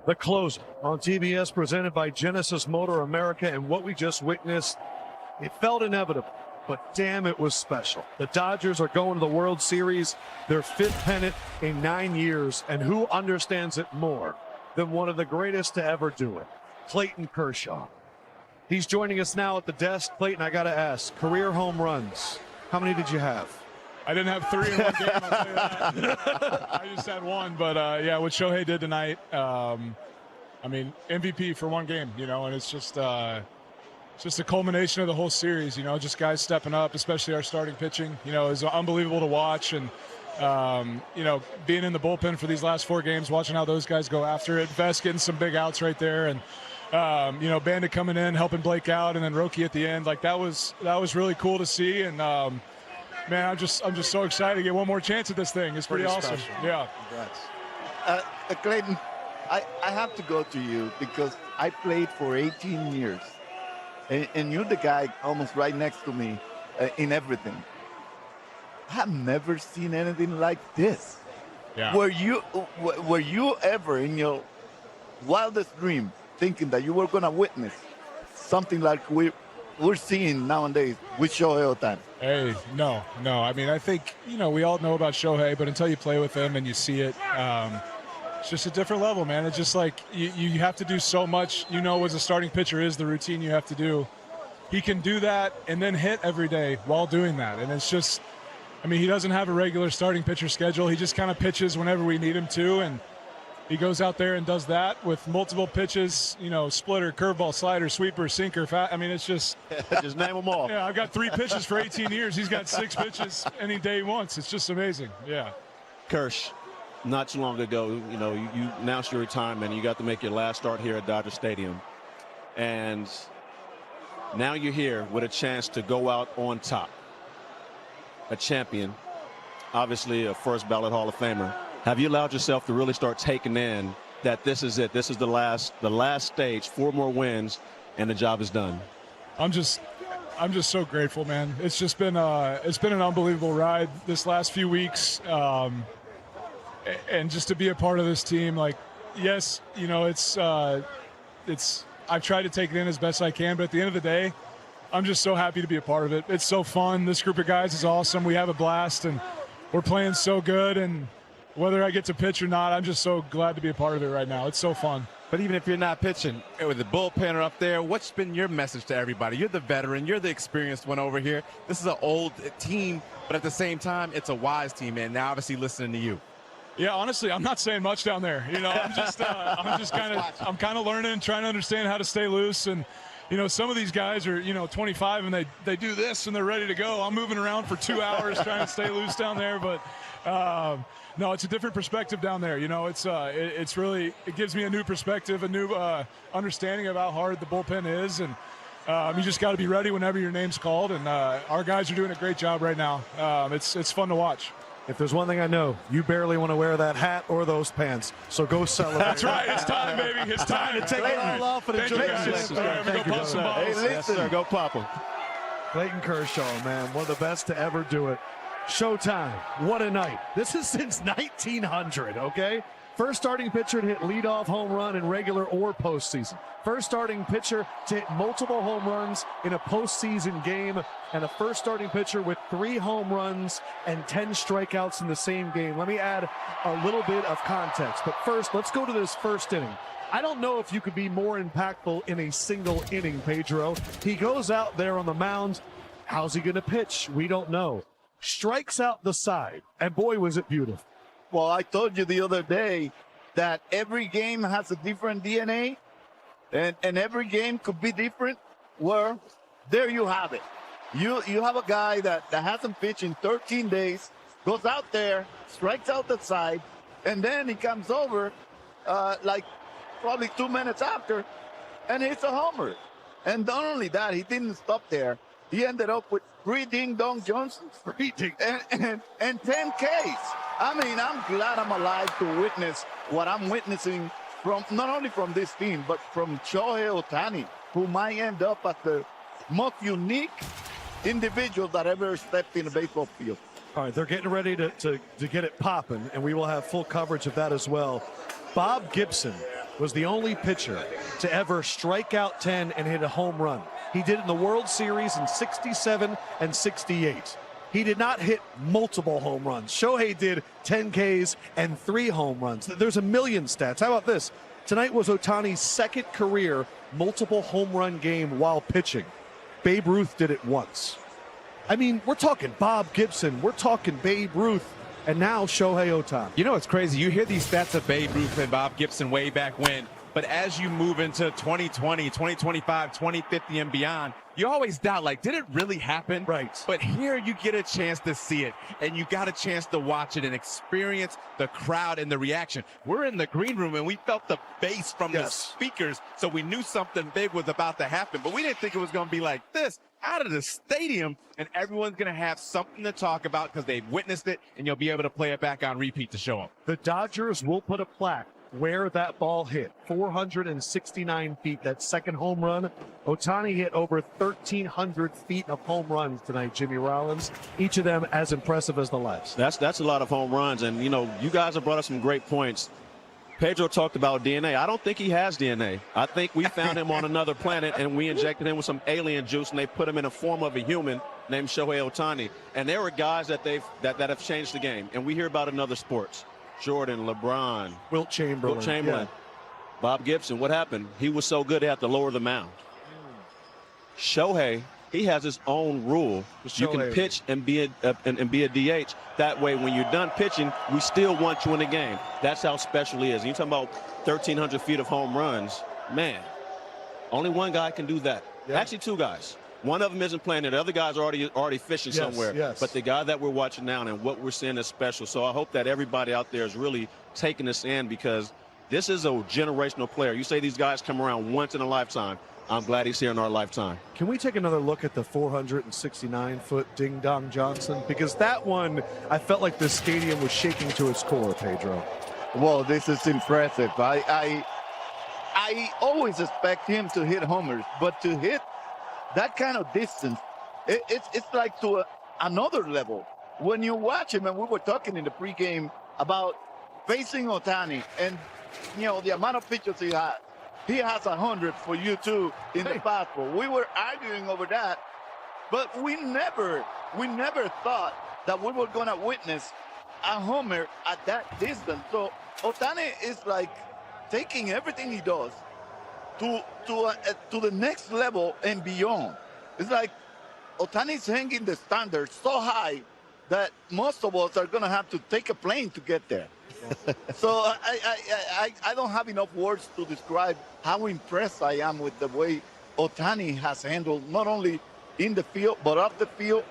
The closer on TBS, presented by Genesis Motor America, and what we just witnessed, it felt inevitable, but damn, it was special. The Dodgers are going to the World Series, their 5th pennant in 9 years, and who understands it more than one of the greatest to ever do it, Clayton Kershaw. He's joining us now at the desk. Clayton, I got to ask, career home runs, how many did you have? I didn't have 3 in one game, I'll tell you that. I just had 1, but yeah, what Shohei did tonight, I mean, MVP for 1 game, you know, and it's just a culmination of the whole series, you know, just guys stepping up, especially our starting pitching, you know, is unbelievable to watch. And, you know, being in the bullpen for these last 4 games, watching how those guys go after it, Vest getting some big outs right there, and, you know, Bandit coming in, helping Blake out, and then Roki at the end, like that was really cool to see. And, man, I'm just so excited to get one more chance at this thing. It's pretty awesome. Special. Yeah. Congrats. Clayton, I have to go to you because I played for 18 years, and you're the guy almost right next to me in everything. I have never seen anything like this. Yeah. Were you ever in your wildest dream thinking that you were going to witness something like we're seeing nowadays with Shohei Ohtani? Hey, no. I mean, I think, you know, we all know about Shohei, but until you play with him and you see it, it's just a different level, man. It's just like you have to do so much, you know, as a starting pitcher is the routine you have to do. He can do that and then hit every day while doing that. And it's just, I mean, he doesn't have a regular starting pitcher schedule. He just kind of pitches whenever we need him to, and he goes out there and does that with multiple pitches, you know, splitter, curveball, slider, sweeper, sinker. I mean, it's just Just name them all. Yeah, I've got 3 pitches for 18 years. He's got 6 pitches any day he wants. It's just amazing. Yeah. Kersh, not too long ago, you know, you announced your retirement. You got to make your last start here at Dodger Stadium. And now you're here with a chance to go out on top. A champion, obviously a first ballot Hall of Famer. Have you allowed yourself to really start taking in that this is it? This is the last stage, 4 more wins, and the job is done. I'm just so grateful, man. It's just been an unbelievable ride this last few weeks, and just to be a part of this team. Like, yes, you know, it's I've tried to take it in as best I can, but at the end of the day, I'm just so happy to be a part of it. It's so fun. This group of guys is awesome. We have a blast, and we're playing so good. And whether I get to pitch or not, I'm just so glad to be a part of it right now. It's so fun. But even if you're not pitching, with the bullpen up there, what's been your message to everybody? You're the veteran. You're the experienced one over here. This is an old team, but at the same time, it's a wise team, and now obviously listening to you. Yeah, honestly, I'm not saying much down there. You know, I'm kind of learning, trying to understand how to stay loose. And, you know, some of these guys are, you know, 25 and they do this and they're ready to go. I'm moving around for 2 hours trying to stay loose down there. But, no, it's a different perspective down there. You know, it's really, it gives me a new perspective, a new understanding of how hard the bullpen is. And you just got to be ready whenever your name's called. And our guys are doing a great job right now. It's fun to watch. If there's one thing I know, you barely want to wear that hat or those pants. So go celebrate. That's right. It's time, baby. It's time to take it all off and enjoy it. Go pop some balls. Hey, listen. Sir, go pop them. Clayton Kershaw, man, one of the best to ever do it. Showtime. What a night. This is since 1900, okay? First starting pitcher to hit leadoff home run in regular or postseason. First starting pitcher to hit multiple home runs in a postseason game, and a first starting pitcher with 3 home runs and 10 strikeouts in the same game. Let me add a little bit of context. But first, let's go to this first inning. I don't know if you could be more impactful in a single inning, Pedro. He goes out there on the mound. How's he going to pitch? We don't know. Strikes out the side, and boy, was it beautiful. Well, I told you the other day that every game has a different DNA, and every game could be different. Well, there you have it. You have a guy that hasn't pitched in 13 days, goes out there, strikes out the side, and then he comes over like probably 2 minutes after and hits a homer. And not only that, he didn't stop there. He ended up with 3 ding-dong Johnsons and 10 Ks. I mean, I'm glad I'm alive to witness what I'm witnessing from not only from this team, but from Shohei Ohtani, who might end up as the most unique individual that ever stepped in a baseball field. All right, they're getting ready to get it popping, and we will have full coverage of that as well. Bob Gibson was the only pitcher to ever strike out 10 and hit a home run. He did it in the World Series in 67 and 68. He did not hit multiple home runs. Shohei did 10 Ks and 3 home runs. There's a million stats. How about this? Tonight was Ohtani's second career multiple home run game while pitching. Babe Ruth did it once. I mean, we're talking Bob Gibson. We're talking Babe Ruth. And now Shohei Ohtani. You know, it's crazy. You hear these stats of Babe Ruth and Bob Gibson way back when, but as you move into 2020, 2025, 2050 and beyond, you always doubt, like, did it really happen? Right. But here you get a chance to see it, and you got a chance to watch it and experience the crowd and the reaction. We're in the green room, and we felt the bass from the speakers, so we knew something big was about to happen, but we didn't think it was going to be like this. Out of the stadium, and everyone's going to have something to talk about because they've witnessed it, and you'll be able to play it back on repeat to show them. The Dodgers will put a plaque where that ball hit. 469 feet, that second home run. Ohtani hit over 1,300 feet of home runs tonight, Jimmy Rollins. Each of them as impressive as the last. That's a lot of home runs, and, you know, you guys have brought up some great points. Pedro talked about DNA. I don't think he has DNA. I think we found him on another planet, and we injected him with some alien juice, and they put him in a form of a human named Shohei Ohtani. And there were guys that have changed the game, and we hear about in other sports. Jordan, LeBron, Wilt Chamberlain. Yeah. Bob Gibson. What happened? He was so good they had to lower the mound. Shohei, he has his own rule. You can pitch and be a DH. That way, when you're done pitching, we still want you in the game. That's how special he is. You're talking about 1,300 feet of home runs. Man, only one guy can do that. Yeah. Actually, two guys. One of them isn't playing it. The other guy's already fishing somewhere. Yes. But the guy that we're watching now and what we're seeing is special. So I hope that everybody out there is really taking this in, because this is a generational player. You say these guys come around once in a lifetime. I'm glad he's here in our lifetime. Can we take another look at the 469-foot Ding Dong Johnson? Because that one, I felt like the stadium was shaking to its core, Pedro. Well, this is impressive. I always expect him to hit homers, but to hit that kind of distance, it's like to another level. When you watch him, and we were talking in the pregame about facing Ohtani, and, you know, the amount of pitches he has. He has 100 for you too in the fastball. We were arguing over that, but we never thought that we were going to witness a homer at that distance. So Ohtani is like taking everything he does to the next level and beyond. It's like Ohtani's hanging the standard so high that most of us are going to have to take a plane to get there. So I don't have enough words to describe how impressed I am with the way Ohtani has handled not only in the field but off the field,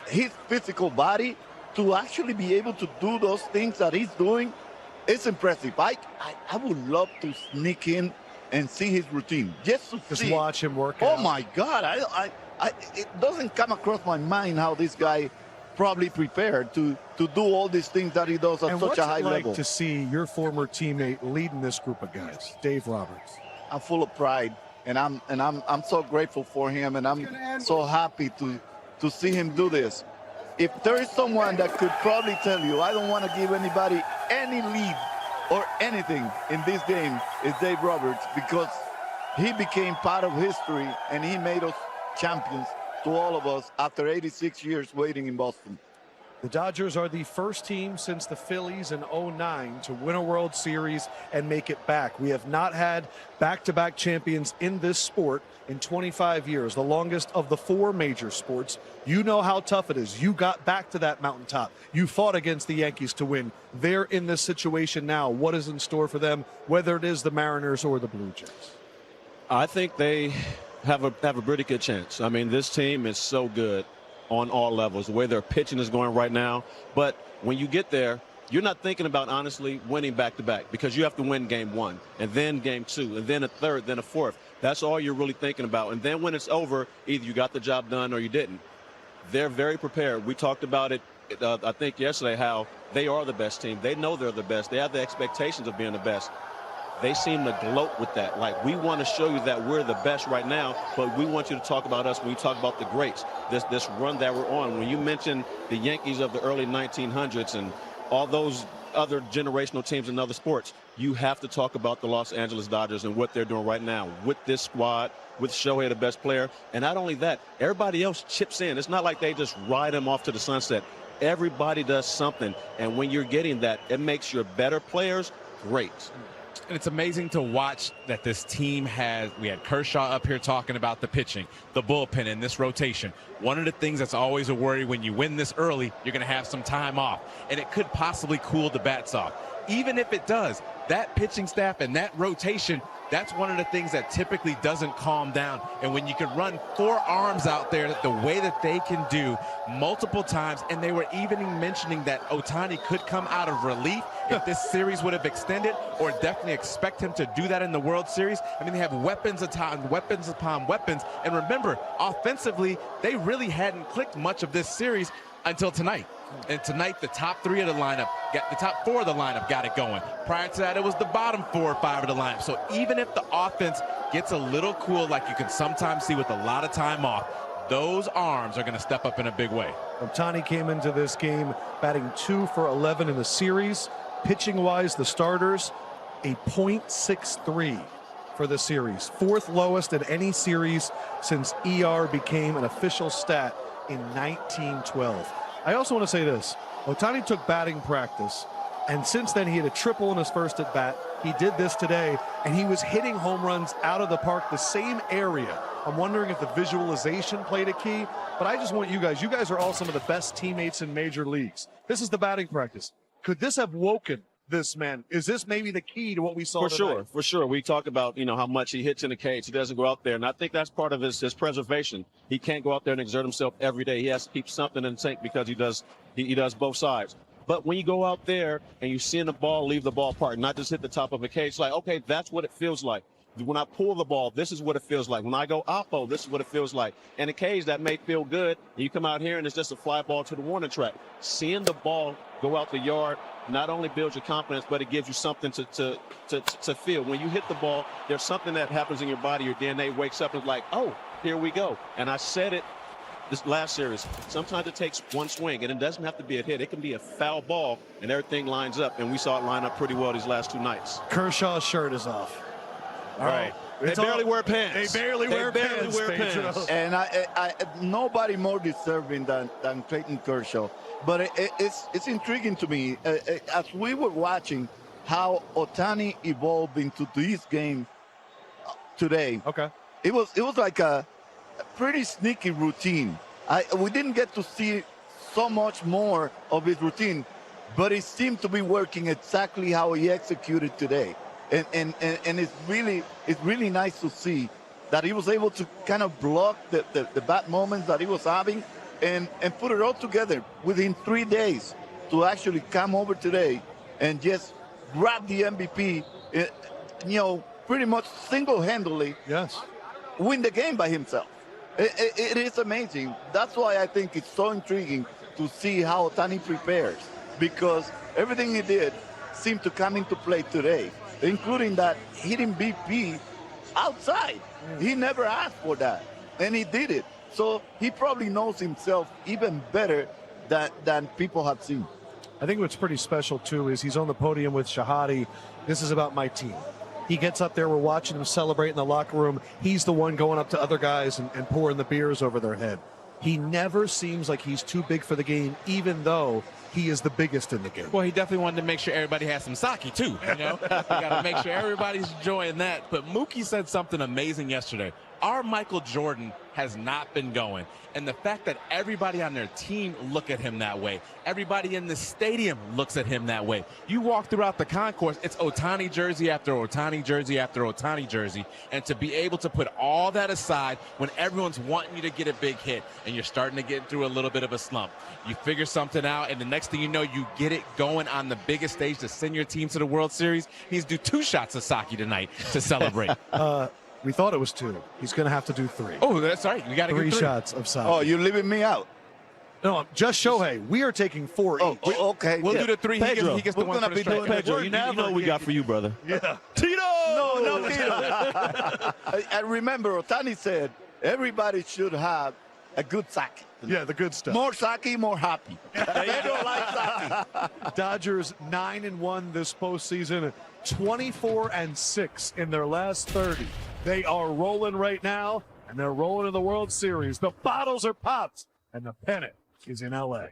his physical body to actually be able to do those things that he's doing. It's impressive. I would love to sneak in and see his routine just watch him work. Oh my God! It doesn't come across my mind how this guy probably prepared to do all these things that he does at such a high level. What's it like to see your former teammate leading this group of guys, Dave Roberts? I'm full of pride, and I'm so grateful for him, and I'm so happy to see him do this. If there is someone that could probably tell you, I don't want to give anybody any lead or anything in this game, is Dave Roberts, because he became part of history and he made us champions to all of us after 86 years waiting in Boston. The Dodgers are the first team since the Phillies in 2009 to win a World Series and make it back. We have not had back-to-back champions in this sport in 25 years, the longest of the 4 major sports. You know how tough it is. You got back to that mountaintop. You fought against the Yankees to win. They're in this situation now. What is in store for them, whether it is the Mariners or the Blue Jays? I think they have a pretty good chance. I mean, this team is so good on all levels, the way their pitching is going right now. But when you get there, you're not thinking about, honestly, winning back-to-back, because you have to win game 1 and then game 2 and then a third, then a fourth. That's all you're really thinking about. And then when it's over, either you got the job done or you didn't. They're very prepared. We talked about it, I think, yesterday, how they are the best team. They know they're the best. They have the expectations of being the best. They seem to gloat with that. Like, we want to show you that we're the best right now, but we want you to talk about us when you talk about the greats, this run that we're on. When you mention the Yankees of the early 1900s and all those other generational teams in other sports, you have to talk about the Los Angeles Dodgers and what they're doing right now with this squad, with Shohei, the best player. And not only that, everybody else chips in. It's not like they just ride him off to the sunset. Everybody does something. And when you're getting that, it makes your better players great. And it's amazing to watch that this team we had Kershaw up here talking about the pitching, the bullpen, and this rotation. One of the things that's always a worry when you win this early, you're going to have some time off, and it could possibly cool the bats off. Even if it does, that pitching staff and that rotation, that's one of the things that typically doesn't calm down. And when you can run 4 arms out there the way that they can do multiple times, and they were even mentioning that Ohtani could come out of relief if this series would have extended, or definitely expect him to do that in the World Series. I mean, they have weapons upon weapons. And remember, offensively, they really hadn't clicked much of this series until tonight. And tonight, the top 3 of the lineup, the top 4 of the lineup got it going. Prior to that, it was the bottom 4 or 5 of the lineup. So even if the offense gets a little cool, like you can sometimes see with a lot of time off, those arms are going to step up in a big way. Ohtani came into this game batting 2 for 11 in the series. Pitching-wise, the starters, a .63 for the series. 4th lowest in any series since ER became an official stat in 1912. I also want to say this. Ohtani took batting practice, and since then he had a triple in his first at bat. He did this today, and he was hitting home runs out of the park, the same area. I'm wondering if the visualization played a key, but I just want you guys are all some of the best teammates in major leagues. This is the batting practice. Could this have woken this man? Is this maybe the key to what we saw tonight? For sure. We talk about, how much he hits in the cage. He doesn't go out there, and I think that's part of his preservation. He can't go out there and exert himself every day. He has to keep something in sync because he does both sides. But when you go out there and you see the ball leave the ballpark, not just hit the top of a cage, like, okay, that's what it feels like. When I pull the ball, this is what it feels like. When I go oppo, this is what it feels like. In a cage, that may feel good. And you come out here and it's just a fly ball to the warning track. Seeing the ball go out the yard not only builds your confidence, but it gives you something to feel. When you hit the ball, there's something that happens in your body. Your DNA wakes up and is like, oh, here we go. And I said it this last series. Sometimes it takes one swing, and it doesn't have to be a hit. It can be a foul ball, and everything lines up. And we saw it line up pretty well these last 2 nights. Kershaw's shirt is off. All right. They barely wear pants. They barely wear pants. And I nobody more deserving than Clayton Kershaw. But it's intriguing to me as we were watching how Ohtani evolved into this game today. Okay. It was like a pretty sneaky routine. We didn't get to see so much more of his routine, but it seemed to be working exactly how he executed today. And it's really nice to see that he was able to kind of block the bad moments that he was having and put it all together within 3 days to actually come over today and just grab the MVP, pretty much single-handedly. Yes. Win the game by himself. It is amazing. That's why I think it's so intriguing to see how Ohtani prepares, because everything he did seemed to come into play today, including that hitting BP outside. He never asked for that, and he did it. So he probably knows himself even better than people have seen. I think what's pretty special, too, is he's on the podium with Shahadi. This is about my team. He gets up there, we're watching him celebrate in the locker room. He's the one going up to other guys and pouring the beers over their head. He never seems like he's too big for the game, even though he is the biggest in the game. Well, he definitely wanted to make sure everybody has some sake, too. You got to make sure everybody's enjoying that. But Mookie said something amazing yesterday. Our Michael Jordan has not been going. And the fact that everybody on their team look at him that way, everybody in the stadium looks at him that way. You walk throughout the concourse, it's Ohtani jersey after Ohtani jersey after Ohtani jersey. And to be able to put all that aside when everyone's wanting you to get a big hit and you're starting to get through a little bit of a slump, you figure something out, and the next thing you know, you get it going on the biggest stage to send your team to the World Series. He needs to do 2 shots of sake tonight to celebrate. We thought it was 2. He's going to have to do 3. Oh, that's right. We got to 3 get 3 shots of sake. Oh, you're leaving me out. No, just Shohei. We are taking 4 each. Okay. We'll do the 3. Pedro, he gets the we're 1 gonna for the be strike. doing that. Pedro, you know what we got for you, brother. Yeah. Tito! No, Tito. I remember Ohtani said everybody should have a good sake. Yeah, the good stuff. More sake, more happy. Pedro likes sake. Dodgers 9-1 this postseason, 24-6 in their last 30. They are rolling right now, and they're rolling in the World Series. The bottles are popped, and the pennant is in LA.